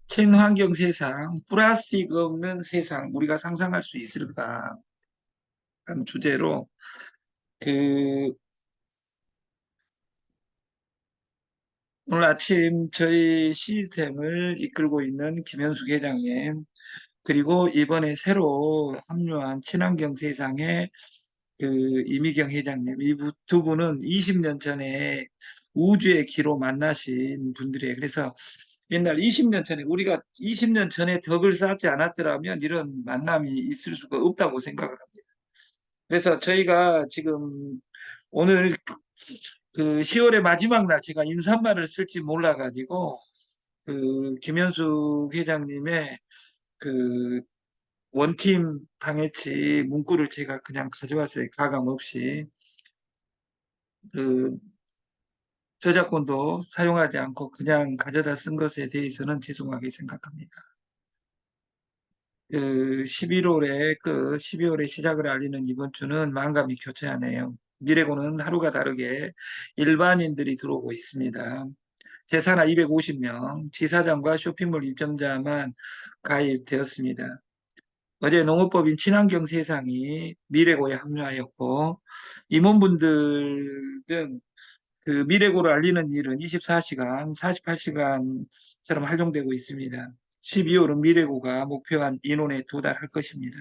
친환경 세상, 플라스틱 없는 세상, 우리가 상상할 수 있을까? 하는 주제로, 그, 오늘 아침 저희 시스템을 이끌고 있는 김현숙 회장님, 그리고 이번에 새로 합류한 친환경 세상의 이미경 회장님, 이 두 분은 20년 전에 우주의 기로 만나신 분들이에요. 그래서 옛날 20년 전에 우리가 20년 전에 덕을 쌓지 않았더라면 이런 만남이 있을 수가 없다고 생각을 합니다. 그래서 저희가 지금 오늘 10월의 마지막 날 제가 인사말을 쓸지 몰라가지고 김현수 회장님의 그 원팀 방해치 문구를 제가 그냥 가져왔어요. 가감 없이. 그 저작권도 사용하지 않고 그냥 가져다 쓴 것에 대해서는 죄송하게 생각합니다. 11월에 12월에 시작을 알리는 이번 주는 만감이 교차하네요. 미래고는 하루가 다르게 일반인들이 들어오고 있습니다. 제산하 250명, 지사장과 쇼핑몰 입점자만 가입되었습니다. 어제 농업법인 친환경 세상이 미래고에 합류하였고 임원분들 등 미래고를 알리는 일은 24시간, 48시간처럼 활용되고 있습니다. 12월은 미래고가 목표한 인원에 도달할 것입니다.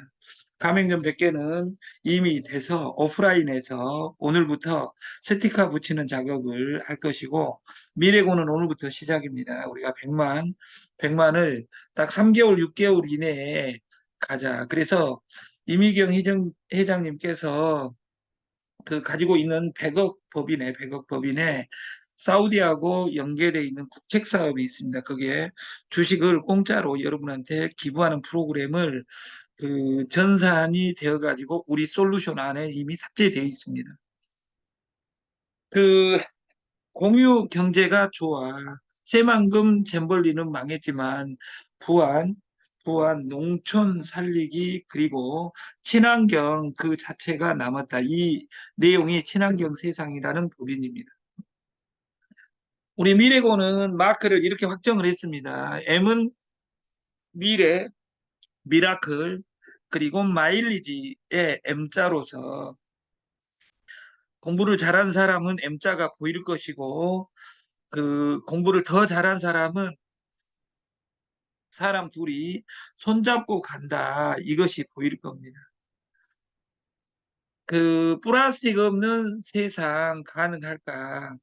가맹점 100개는 이미 돼서 오프라인에서 오늘부터 스티커 붙이는 작업을 할 것이고 미래고는 오늘부터 시작입니다. 우리가 100만을 딱 3개월, 6개월 이내에 가자. 그래서 이미경 회장님께서 가지고 있는 100억 법인에 100억 법인에 사우디하고 연계되어 있는 국책 사업이 있습니다. 거기에 주식을 공짜로 여러분한테 기부하는 프로그램을 전산이 되어 가지고 우리 솔루션 안에 이미 탑재되어 있습니다. 그 공유 경제가 좋아. 새만금 잼벌리는 망했지만 부안 농촌 살리기 그리고 친환경 그 자체가 남았다. 이 내용이 친환경 세상이라는 법인입니다. 우리 미래고는 마크를 이렇게 확정을 했습니다. M은 미래, 미라클, 그리고 마일리지의 M자로서 공부를 잘한 사람은 M자가 보일 것이고 공부를 더 잘한 사람은 사람 둘이 손잡고 간다. 이것이 보일 겁니다. 플라스틱 없는 세상 가능할까?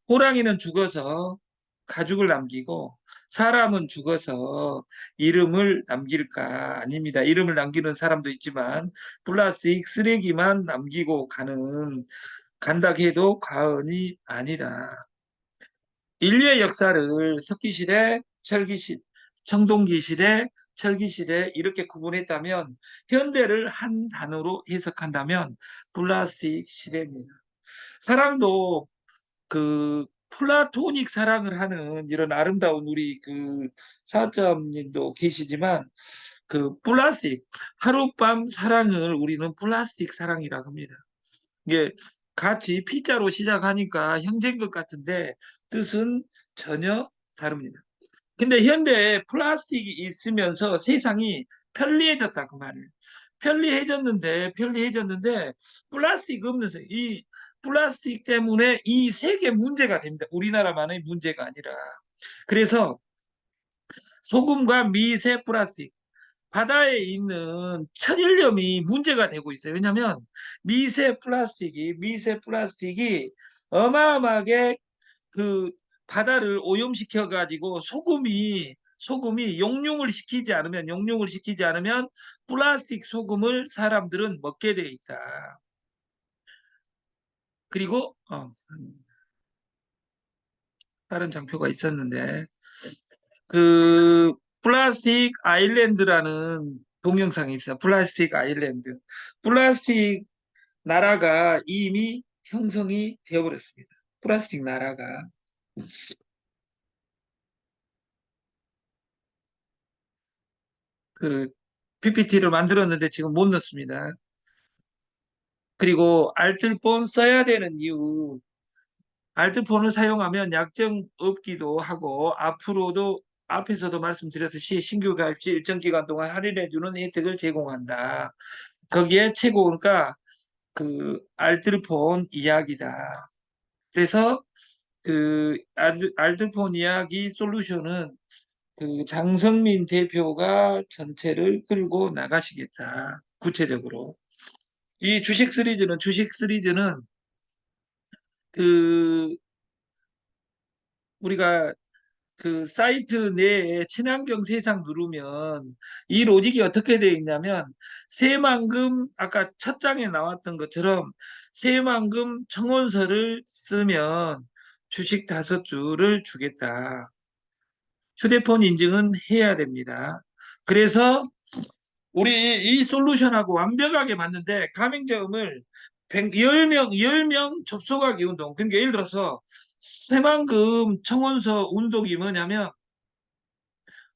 호랑이는 죽어서 가죽을 남기고 사람은 죽어서 이름을 남길까? 아닙니다. 이름을 남기는 사람도 있지만 플라스틱 쓰레기만 남기고 간다 해도 과언이 아니다. 인류의 역사를 석기시대, 청동기시대, 철기시대 이렇게 구분했다면 현대를 한 단어로 해석한다면 플라스틱 시대입니다. 사랑도 플라토닉 사랑을 하는 이런 아름다운 우리 사점님도 계시지만 플라스틱 하룻밤 사랑을 우리는 플라스틱 사랑이라고 합니다. 이게 같이 피자로 시작하니까 형제인 것 같은데 뜻은 전혀 다릅니다. 근데 현대 플라스틱이 있으면서 세상이 편리해졌다 그 말이에요. 편리해졌는데 플라스틱 없는 이 플라스틱 때문에 이 세계 문제가 됩니다. 우리나라만의 문제가 아니라. 그래서 소금과 미세 플라스틱 바다에 있는 천일염이 문제가 되고 있어요. 왜냐하면 미세 플라스틱이 어마어마하게 그 바다를 오염시켜 가지고 소금이 용융을 시키지 않으면 플라스틱 소금을 사람들은 먹게 돼 있다. 그리고 다른 장표가 있었는데 그 플라스틱 아일랜드라는 동영상이 있어요. 플라스틱 아일랜드. 플라스틱 나라가 이미 형성이 되어버렸습니다. 플라스틱 나라가. 그 PPT를 만들었는데 지금 못 넣습니다. 그리고 알뜰폰 써야 되는 이유 알트폰을 사용하면 약정 없기도 하고 앞으로도 앞에서도 말씀드렸듯이 신규 가입 시 일정 기간 동안 할인해주는 혜택을 제공한다. 거기에 최고가 그 알뜰폰 이야기다. 그래서 그 알뜰폰 이야기 솔루션은 그 장성민 대표가 전체를 끌고 나가시겠다. 구체적으로. 이 주식 시리즈는 그 우리가 그 사이트 내에 친환경 세상 누르면 이 로직이 어떻게 되어 있냐면 새만금 아까 첫 장에 나왔던 것처럼 새만금 청원서를 쓰면 주식 5주를 주겠다. 휴대폰 인증은 해야 됩니다. 그래서 우리 이 솔루션하고 완벽하게 맞는데 가맹점을 10명 접속하기 운동. 그러니까 예를 들어서 새만금 청원서 운동이 뭐냐면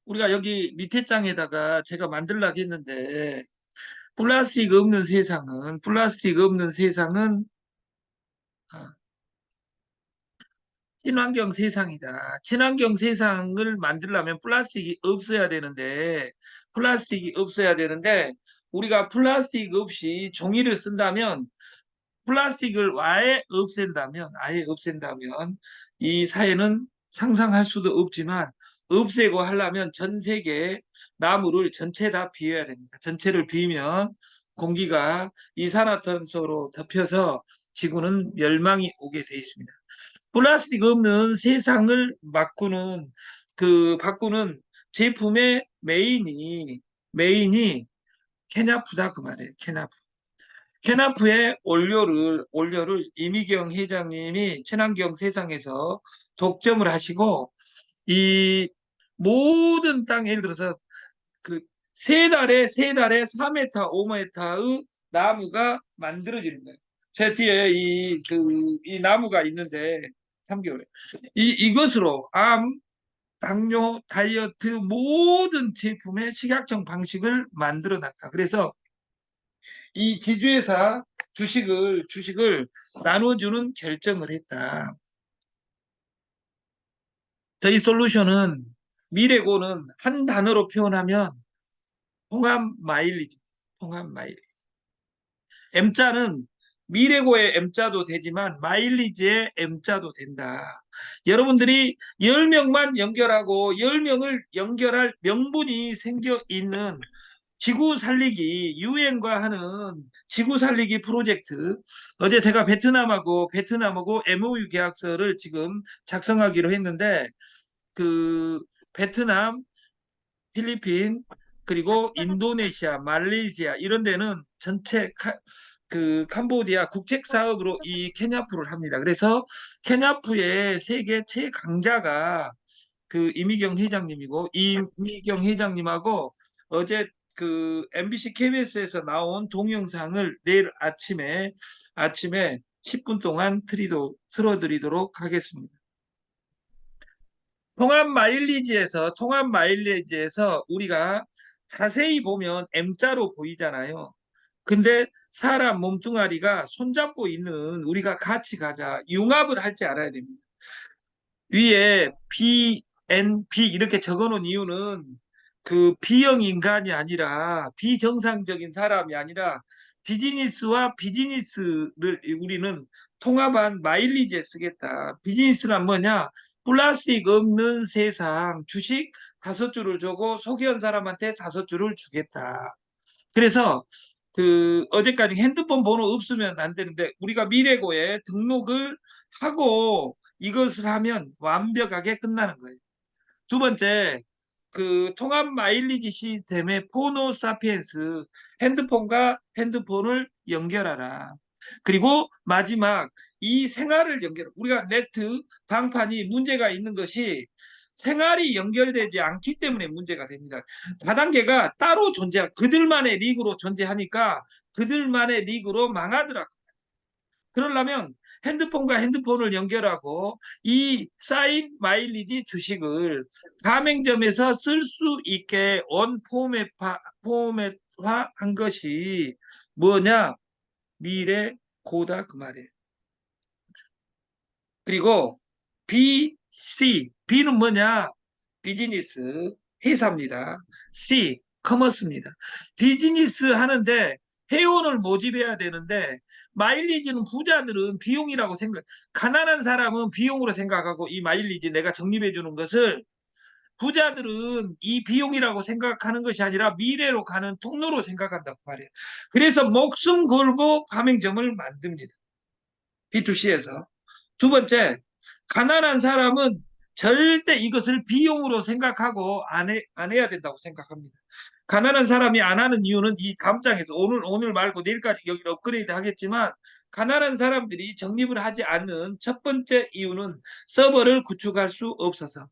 우리가 여기 밑에 장에다가 제가 만들려고 했는데 플라스틱 없는 세상은 아, 친환경 세상이다. 친환경 세상을 만들려면 플라스틱이 없어야 되는데 우리가 플라스틱 없이 종이를 쓴다면 플라스틱을 아예 없앤다면 이 사회는 상상할 수도 없지만 없애고 하려면 전 세계 나무를 전체 다 비워야 됩니다. 전체를 비우면 공기가 이산화탄소로 덮여서 지구는 멸망이 오게 돼 있습니다. 플라스틱 없는 세상을 바꾸는 제품의 메인이 케냐프다 그 말이에요. 케나프의 원료를 이미경 회장님이 친환경 세상에서 독점을 하시고 이 모든 땅 예를 들어서 그 세 달에 4m, 5m의 나무가 만들어지는 거예요. 제 뒤에 이 나무가 있는데 3개월에 이것으로 암, 당뇨, 다이어트 모든 제품의 식약청 방식을 만들어 놨다. 그래서 이 지주회사 주식을 나눠주는 결정을 했다. 저희 솔루션은 미래고는 한 단어로 표현하면 통합 마일리지. 통합 마일리지. M자는 미래고의 M자도 되지만 마일리지의 M자도 된다. 여러분들이 10명만 연결하고 10명을 연결할 명분이 생겨 있는 지구 살리기 유엔과 하는 지구 살리기 프로젝트 어제 제가 베트남하고 MOU 계약서를 지금 작성하기로 했는데 그 베트남, 필리핀 그리고 인도네시아, 말레이시아 이런 데는 전체 그 캄보디아 국책 사업으로 이 케냐프를 합니다. 그래서 케냐프의 세계 최강자가 그 이미경 회장님이고 이미경 회장님하고 어제 그 MBC KBS에서 나온 동영상을 내일 아침에 10분 동안 틀어드리도록 하겠습니다. 통합 마일리지에서 우리가 자세히 보면 M자로 보이잖아요. 근데 사람 몸뚱아리가 손잡고 있는 우리가 같이 가자. 융합을 할 줄 알아야 됩니다. 위에 BNB 이렇게 적어놓은 이유는 그 B형 인간이 아니라 비정상적인 사람이 아니라 비즈니스와 비즈니스를 우리는 통합한 마일리지에 쓰겠다. 비즈니스란 뭐냐? 플라스틱 없는 세상 주식 5주를 주고 소개한 사람한테 5주를 주겠다. 그래서 그 어제까지 핸드폰 번호 없으면 안 되는데 우리가 미래고에 등록을 하고 이것을 하면 완벽하게 끝나는 거예요. 두 번째, 그 통합 마일리지 시스템의 포노 사피엔스 핸드폰과 핸드폰을 연결하라. 그리고 마지막 이 생활을 우리가 네트 방판이 문제가 있는 것이 생활이 연결되지 않기 때문에 문제가 됩니다. 다단계가 따로 그들만의 리그로 존재하니까 그들만의 리그로 망하더라고요. 그러려면 핸드폰과 핸드폰을 연결하고 이 쌓인 마일리지 주식을 가맹점에서 쓸 수 있게 포맷화한 것이 뭐냐? 미래 고다 그 말이에요. 그리고 B, C. B는 뭐냐? 비즈니스, 회사입니다. C, 커머스입니다. 비즈니스 하는데 회원을 모집해야 되는데 마일리지는 부자들은 비용이라고 생각, 가난한 사람은 비용으로 생각하고 이 마일리지 내가 적립해 주는 것을 부자들은 이 비용이라고 생각하는 것이 아니라 미래로 가는 통로로 생각한단 말이에요. 그래서 목숨 걸고 가맹점을 만듭니다. B2C에서. 두 번째, 가난한 사람은 절대 이것을 비용으로 생각하고 안 해야 된다고 생각합니다. 가난한 사람이 안 하는 이유는 이 다음 장에서 오늘 말고 내일까지 여기를 업그레이드 하겠지만 가난한 사람들이 적립을 하지 않는 첫 번째 이유는 서버를 구축할 수 없어서.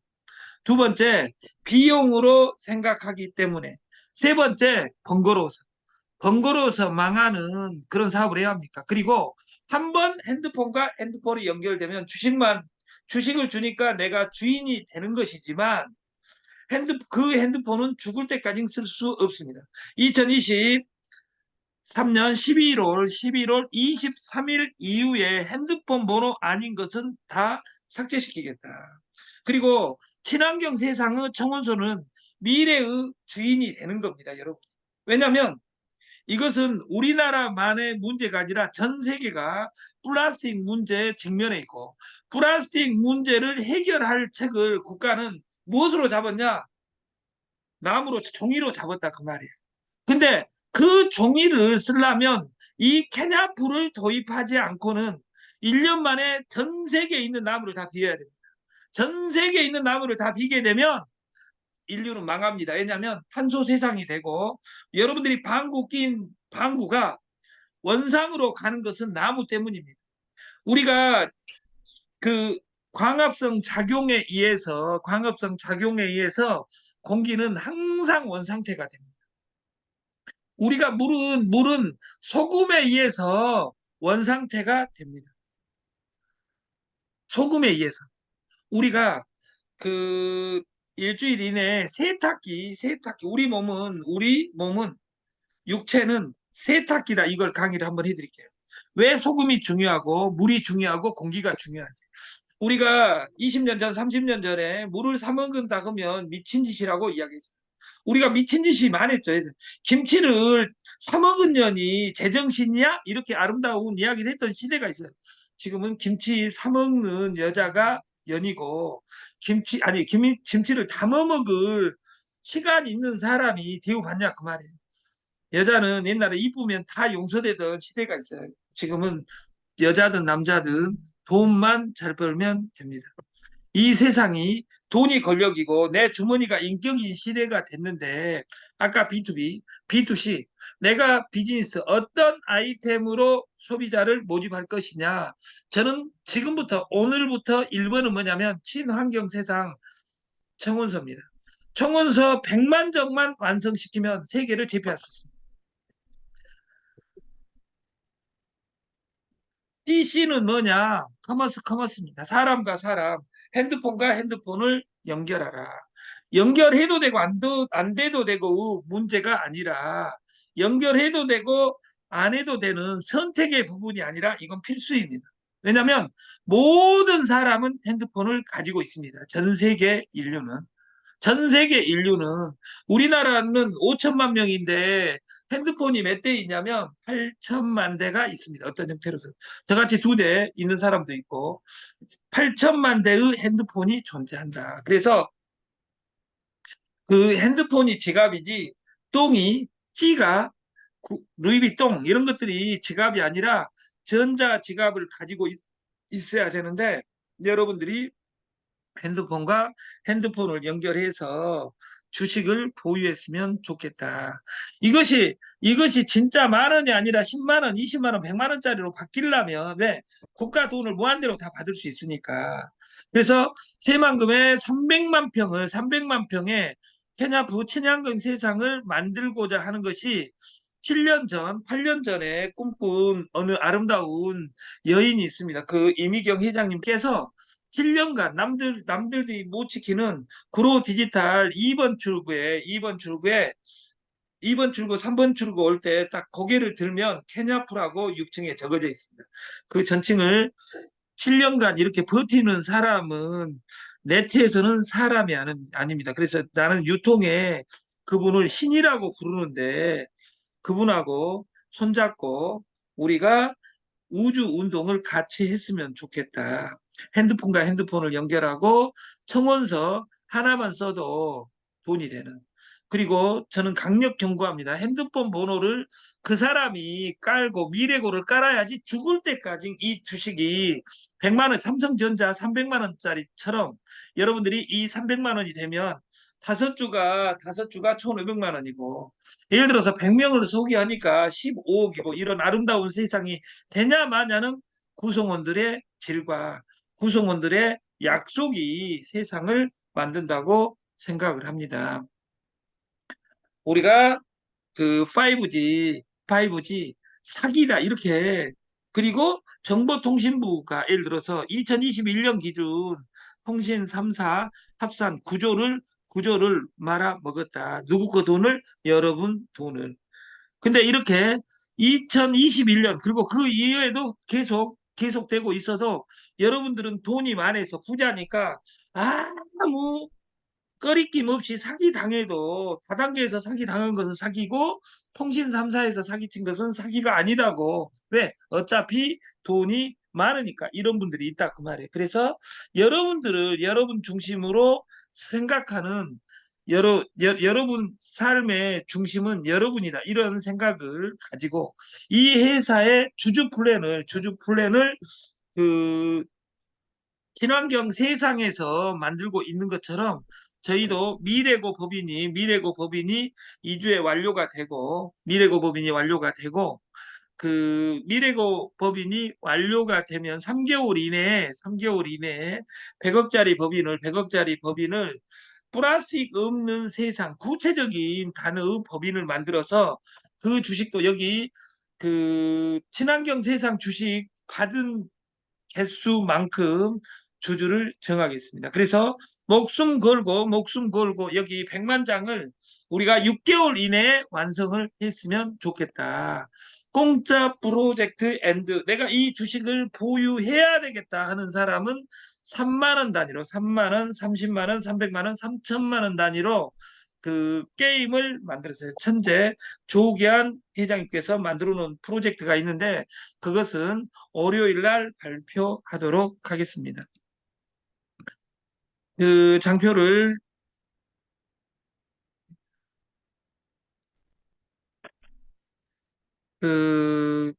두 번째, 비용으로 생각하기 때문에. 세 번째, 번거로워서 망하는 그런 사업을 해야 합니까? 그리고 한 번 핸드폰과 핸드폰이 연결되면 주식을 주니까 내가 주인이 되는 것이지만 그 핸드폰은 죽을 때까지 쓸 수 없습니다. 2023년 11월 23일 이후에 핸드폰 번호 아닌 것은 다 삭제시키겠다. 그리고 친환경 세상의 청원소는 미래의 주인이 되는 겁니다, 여러분. 왜냐하면 이것은 우리나라만의 문제가 아니라 전 세계가 플라스틱 문제에 직면해 있고 플라스틱 문제를 해결할 책을 국가는 무엇으로 잡았냐? 나무로 종이로 잡았다 그 말이에요. 근데 그 종이를 쓰려면 이 케냐풀을 도입하지 않고는 1년 만에 전 세계에 있는 나무를 다 비워야 됩니다. 전 세계에 있는 나무를 다 비게 되면 인류는 망합니다. 왜냐하면 탄소 세상이 되고 여러분들이 방구 낀 방구가 원상으로 가는 것은 나무 때문입니다. 우리가 그 광합성 작용에 의해서 공기는 항상 원상태가 됩니다. 우리가 물은 소금에 의해서 원상태가 됩니다. 소금에 의해서. 우리가 그 일주일 이내에 세탁기, 우리 몸은 육체는 세탁기다. 이걸 강의를 한번 해드릴게요. 왜 소금이 중요하고 물이 중요하고 공기가 중요한지. 우리가 20년 전, 30년 전에 물을 사 먹은다 그러면 미친 짓이라고 이야기했어요. 우리가 미친 짓이 많았죠. 김치를 사 먹은 년이 제정신이야? 이렇게 아름다운 이야기를 했던 시대가 있어요. 지금은 김치 사 먹는 여자가 연이고 김치를 담아 먹을 시간이 있는 사람이 대우받냐 그 말이에요. 여자는 옛날에 이쁘면 다 용서되던 시대가 있어요. 지금은 여자든 남자든 돈만 잘 벌면 됩니다. 이 세상이 돈이 권력이고 내 주머니가 인격인 시대가 됐는데 아까 B2B, B2C 내가 비즈니스 어떤 아이템으로 소비자를 모집할 것이냐. 저는 지금부터 오늘부터 1번은 뭐냐면 친환경 세상 청원서입니다. 청원서 100만 정만 완성시키면 세계를 제패할 수 있습니다. CC는 뭐냐? 커머스입니다. 사람과 사람, 핸드폰과 핸드폰을 연결하라. 연결해도 되고 안 돼도 되고 문제가 아니라 연결해도 되고 안 해도 되는 선택의 부분이 아니라 이건 필수입니다. 왜냐하면 모든 사람은 핸드폰을 가지고 있습니다. 전 세계 인류는 우리나라는 5천만 명인데 핸드폰이 몇 대 있냐면 8천만 대가 있습니다. 어떤 형태로든. 저같이 2대 있는 사람도 있고 8천만 대의 핸드폰이 존재한다. 그래서 그 핸드폰이 지갑이지 똥이 찌가 루이비통 이런 것들이 지갑이 아니라 전자 지갑을 가지고 있어야 되는데 여러분들이 핸드폰과 핸드폰을 연결해서 주식을 보유했으면 좋겠다. 이것이 진짜 만 원이 아니라 10만 원, 20만 원, 100만 원짜리로 바뀌려면 왜? 국가 돈을 무한대로 다 받을 수 있으니까. 그래서 새만금에 300만 평의 케냐부 친환경 세상을 만들고자 하는 것이 7년 전, 8년 전에 꿈꾼 어느 아름다운 여인이 있습니다. 그 이미경 회장님께서 7년간 남들이 못 지키는 구로 디지털 2번 출구, 3번 출구 올 때 딱 고개를 들면 케냐프라고 6층에 적어져 있습니다. 그 전층을 7년간 이렇게 버티는 사람은 네트에서는 사람이 아닙니다. 그래서 나는 유통에 그분을 신이라고 부르는데 그분하고 손잡고 우리가 우주 운동을 같이 했으면 좋겠다. 핸드폰과 핸드폰을 연결하고 청원서 하나만 써도 돈이 되는. 그리고 저는 강력 경고합니다. 핸드폰 번호를 그 사람이 깔고 미래고를 깔아야지 죽을 때까지 이 주식이 100만 원, 삼성전자 300만 원짜리처럼 여러분들이 이 300만 원이 되면 다섯 주가 1,500만 원이고 예를 들어서 100명을 소개하니까 15억이고 이런 아름다운 세상이 되냐 마냐는 구성원들의 질과 구성원들의 약속이 세상을 만든다고 생각을 합니다. 우리가 그 5G 사기다 이렇게 그리고 정보통신부가 예를 들어서 2021년 기준 통신 3사 합산 구조를 말아 먹었다. 누구 거 돈을? 여러분 돈을. 근데 이렇게 2021년 그리고 그 이후에도 계속되고 있어도 여러분들은 돈이 많아서 부자니까 아무 꺼리낌 없이 사기 당해도 다단계에서 사기 당한 것은 사기고 통신 3사에서 사기친 것은 사기가 아니다고. 왜? 어차피 돈이 많으니까 이런 분들이 있다 그 말이에요. 그래서 여러분들을 여러분 중심으로 생각하는 여러분 삶의 중심은 여러분이다. 이런 생각을 가지고 이 회사의 주주 플랜을 그 친환경 세상에서 만들고 있는 것처럼 저희도 미래고 법인이 2주에 완료가 되고 그 미래고 법인이 완료가 되면 3개월 이내에 100억짜리 법인을 플라스틱 없는 세상 구체적인 단어 법인을 만들어서 그 주식도 여기 그 친환경 세상 주식 받은 개수만큼 주주를 정하겠습니다. 그래서 목숨 걸고 여기 100만 장을 우리가 6개월 이내에 완성을 했으면 좋겠다. 공짜 프로젝트 앤드 내가 이 주식을 보유해야 되겠다 하는 사람은 3만 원 단위로 3만 원, 30만 원, 300만 원, 3천만 원 단위로 그 게임을 만들었어요. 천재 조기한 회장님께서 만들어 놓은 프로젝트가 있는데 그것은 월요일 날 발표하도록 하겠습니다. 그 장표를 그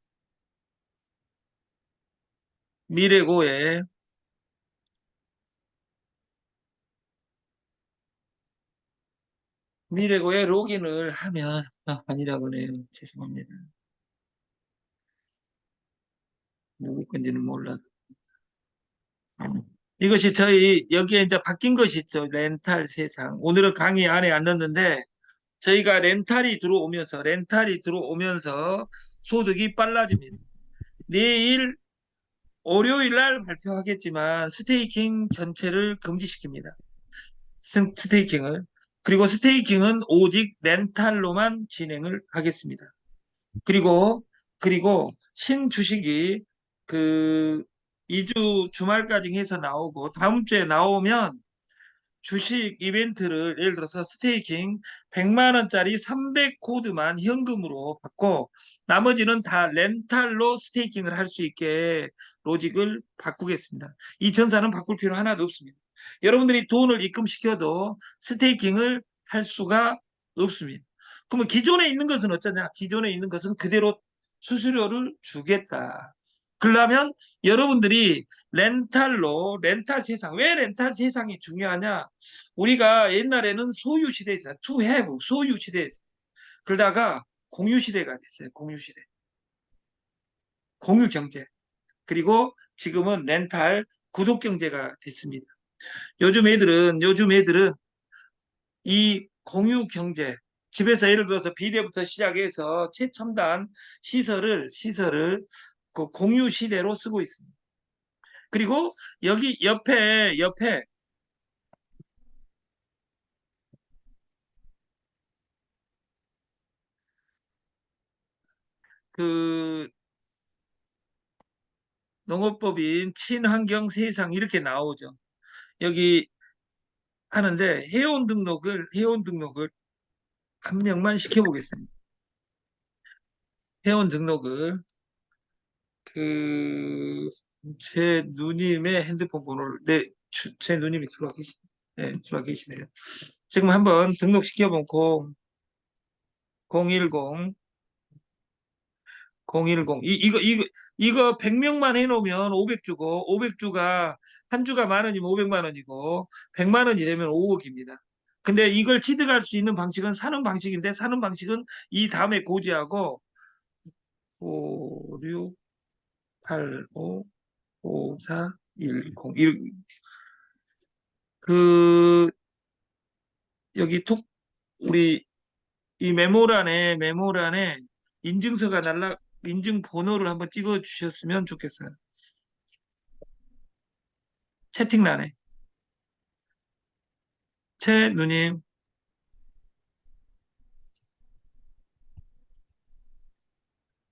미래고에 로gin을 하면 아니라고네요. 죄송합니다. 누구 건지는 몰라. 이것이 저희 여기에 이제 바뀐 것이 있죠. 렌탈 세상. 오늘은 강의 안에 안 넣었는데 저희가 렌탈이 들어오면서 소득이 빨라집니다. 내일 월요일 날 발표하겠지만 스테이킹 전체를 금지시킵니다. 스테이킹을. 그리고 스테이킹은 오직 렌탈로만 진행을 하겠습니다. 그리고 신주식이 그 2주 주말까지 해서 나오고 다음 주에 나오면 주식 이벤트를 예를 들어서 스테이킹 100만 원짜리 300코드만 현금으로 받고 나머지는 다 렌탈로 스테이킹을 할 수 있게 로직을 바꾸겠습니다. 이 전사는 바꿀 필요 하나도 없습니다. 여러분들이 돈을 입금시켜도 스테이킹을 할 수가 없습니다. 그러면 기존에 있는 것은 어쩌냐? 기존에 있는 것은 그대로 수수료를 주겠다. 그러면 여러분들이 렌탈 세상 왜 렌탈 세상이 중요하냐? 우리가 옛날에는 소유 시대였어요. to have 소유 시대였어요. 그러다가 공유 시대가 됐어요. 공유 시대. 공유 경제. 그리고 지금은 렌탈 구독 경제가 됐습니다. 요즘 애들은 이 공유 경제 집에서 예를 들어서 비대부터 시작해서 최첨단 시설을 그 공유 시대로 쓰고 있습니다. 그리고 여기 옆에 그 농업법인 친환경세상 이렇게 나오죠. 여기 하는데 회원 등록을 한 명만 시켜보겠습니다. 회원 등록을 그 제 누님의 핸드폰 번호를 제 누님이 들어와 계시네요. 지금 한번 등록시켜본 010 010 이거 100명만 해놓으면 500주고 500주가 한 주가 만 원이면 500만 원이고 100만 원이 되면 5억입니다. 근데 이걸 취득할 수 있는 방식은 사는 방식인데 사는 방식은 이 다음에 고지하고 5, 6, 8, 5, 5, 4, 1, 0 그 여기 우리 이 메모란에 인증서가 인증 번호를 한번 찍어 주셨으면 좋겠어요. 채팅란에. 최 누님.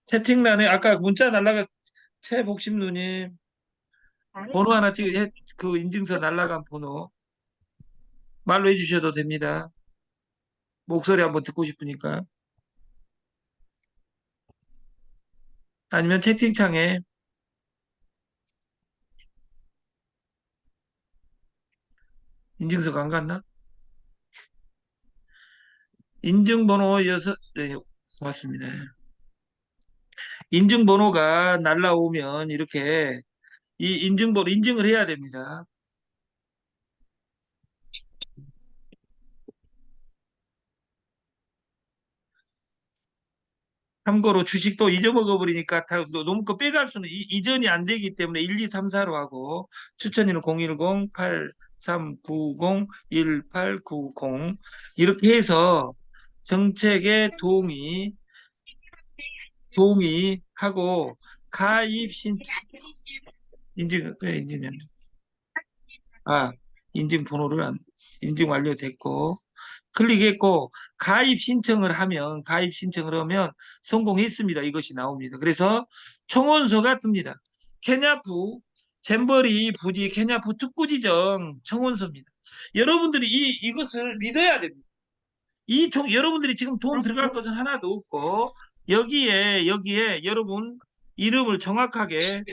채팅란에 아까 문자 최복심 누님 번호 하나 그 인증서 날라간 번호 말로 해주셔도 됩니다. 목소리 한번 듣고 싶으니까. 아니면 채팅창에 인증서가 안 갔나? 인증번호 네, 고맙습니다. 인증번호가 날라오면 이렇게 이 인증번호 인증을 해야 됩니다. 참고로 주식도 잊어먹어 버리니까 너무 거 빼갈 수는 이전이 안 되기 때문에 1, 2, 3, 4로 하고 추천일은 010-8390-1890 이렇게 해서 정책에 동의하고 가입 신청 인증 아 인증 번호를 인증 완료됐고 클릭했고 가입 신청을 하면 성공했습니다. 이것이 나옵니다. 그래서 청원서가 뜹니다. 케냐프 잼버리 부지 케냐프 특구지정 청원서입니다. 여러분들이 이것을 믿어야 됩니다. 여러분들이 지금 돈 들어갈 것은 하나도 없고 여기에 여러분 이름을 정확하게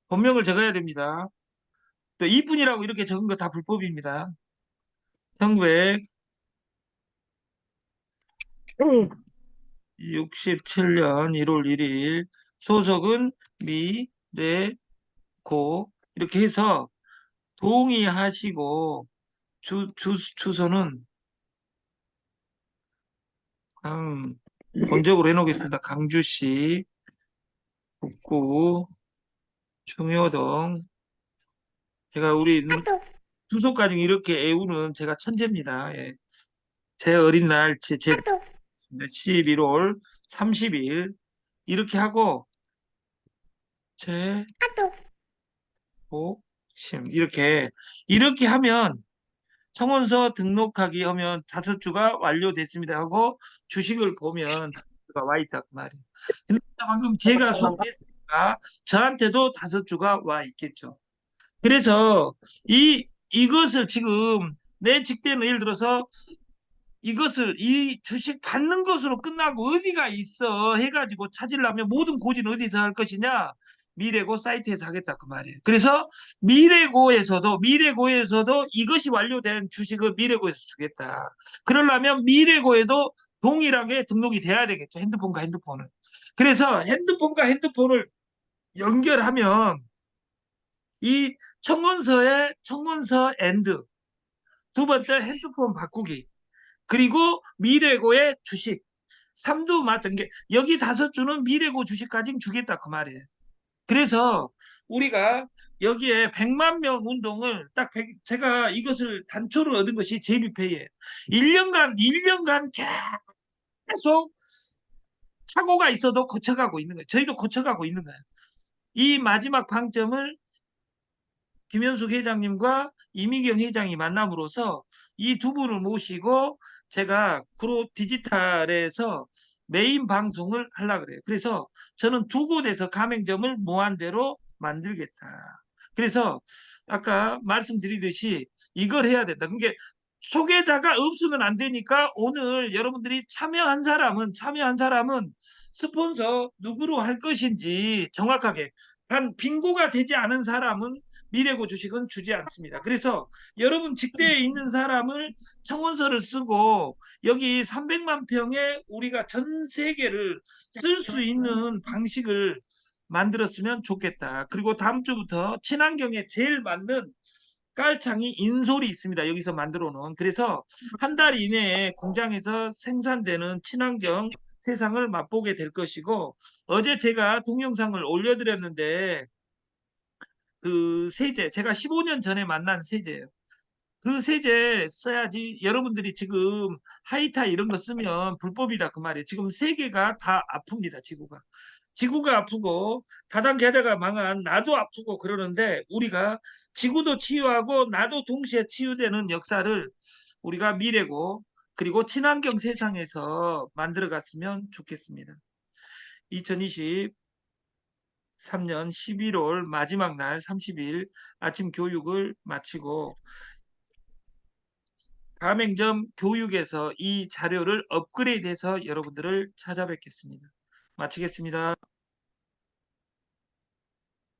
본명을 적어야 됩니다. 또 이분이라고 이렇게 적은 거 다 불법입니다. 1967년 1월 1일 소속은 미래고 이렇게 해서 동의하시고 주소는 본적으로 해놓겠습니다. 강주시 북구 중효동 제가 우리 주소까지 이렇게 애우는 제가 천재입니다. 예. 제 어린 날 11월 30일 이렇게 하고 제 복심 이렇게 하면 청원서 등록하기 하면 5주가 완료됐습니다 하고 주식을 보면 다섯주가 와 있다 그 말이에요. 근데 방금 제가 소개했으니까 저한테도 5주가 와 있겠죠. 그래서 이것을 지금 내 직대는 예를 들어서 이 주식 받는 것으로 끝나고 어디가 있어 해가지고 찾으려면 모든 고지는 어디서 할 것이냐? 미래고 사이트에서 하겠다 그 말이에요. 그래서 미래고에서도 이것이 완료된 주식을 미래고에서 주겠다. 그러려면 미래고에도 동일하게 등록이 돼야 되겠죠. 핸드폰과 핸드폰을. 그래서 핸드폰과 핸드폰을 연결하면 이 청원서 엔드 두 번째 핸드폰 바꾸기 그리고 미래고의 주식 3두 맞은 게 여기 5주는 미래고 주식까지 주겠다 그 말이에요. 그래서 우리가 여기에 100만 명 운동을 제가 이것을 단초를 얻은 것이 제비페이예요. 1년간 계속 착오가 있어도 거쳐가고 있는 거예요. 저희도 거쳐가고 있는 거예요. 이 마지막 방점을 김현숙 회장님과 이미경 회장이 만남으로써 이 두 분을 모시고 제가 그로 디지털에서 메인 방송을 하려고 그래요. 그래서 저는 두 곳에서 가맹점을 무한대로 만들겠다. 그래서 아까 말씀드리듯이 이걸 해야 된다. 그러니까 소개자가 없으면 안 되니까 오늘 여러분들이 참여한 사람은 스폰서 누구로 할 것인지 정확하게, 단 빙고가 되지 않은 사람은 미래고 주식은 주지 않습니다. 그래서 여러분 직대에 있는 사람을 청원서를 쓰고 여기 300만 평에 우리가 전 세계를 쓸 수 있는 방식을 만들었으면 좋겠다. 그리고 다음 주부터 친환경에 제일 맞는 깔창이 인솔이 있습니다. 여기서 만들어 놓은. 그래서 한 달 이내에 공장에서 생산되는 친환경 세상을 맛보게 될 것이고, 어제 제가 동영상을 올려드렸는데 그 세제, 제가 15년 전에 만난 세제예요. 그 세제 써야지. 여러분들이 지금 하이타 이런 거 쓰면 불법이다 그 말이에요. 지금 세계가 다 아픕니다. 지구가 아프고 다단계다가 망한 나도 아프고 그러는데, 우리가 지구도 치유하고 나도 동시에 치유되는 역사를 우리가 미래고 그리고 친환경 세상에서 만들어 갔으면 좋겠습니다. 2023년 11월 마지막 날 30일 아침 교육을 마치고 가맹점 교육에서 이 자료를 업그레이드해서 여러분들을 찾아뵙겠습니다. 마치겠습니다.